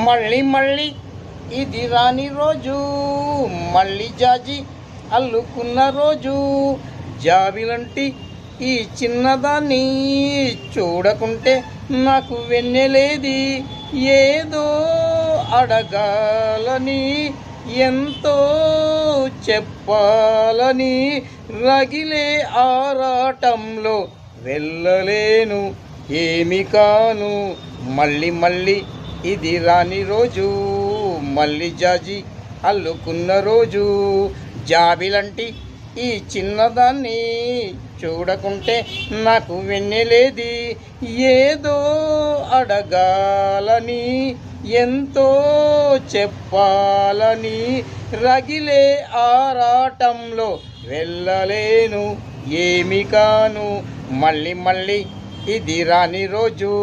మళ్ళీ మళ్ళీ ఇది రాని రోజు, మళ్ళీ జాజి అల్లుకున్న రోజు. జాబిలంటి ఈ చిన్నదాన్ని చూడకుంటే నాకు వెన్నెలేది. ఏదో అడగాలని, ఎంతో చెప్పాలని, రగిలే ఆరాటంలో వెళ్ళలేను, ఏమి కాను. మళ్ళీ మళ్ళీ ఇది రాని రోజు, మళ్ళీ జాజి అల్లుకున్న రోజు. జాబిలంటి ఈ చిన్నదాన్ని చూడకుంటే నాకు వెన్నెలేది. ఏదో అడగాలని, ఎంతో చెప్పాలని, రగిలే ఆరాటంలో వెళ్ళలేను, ఏమి కాను. మళ్ళీ మళ్ళీ ఇది రాని రోజు.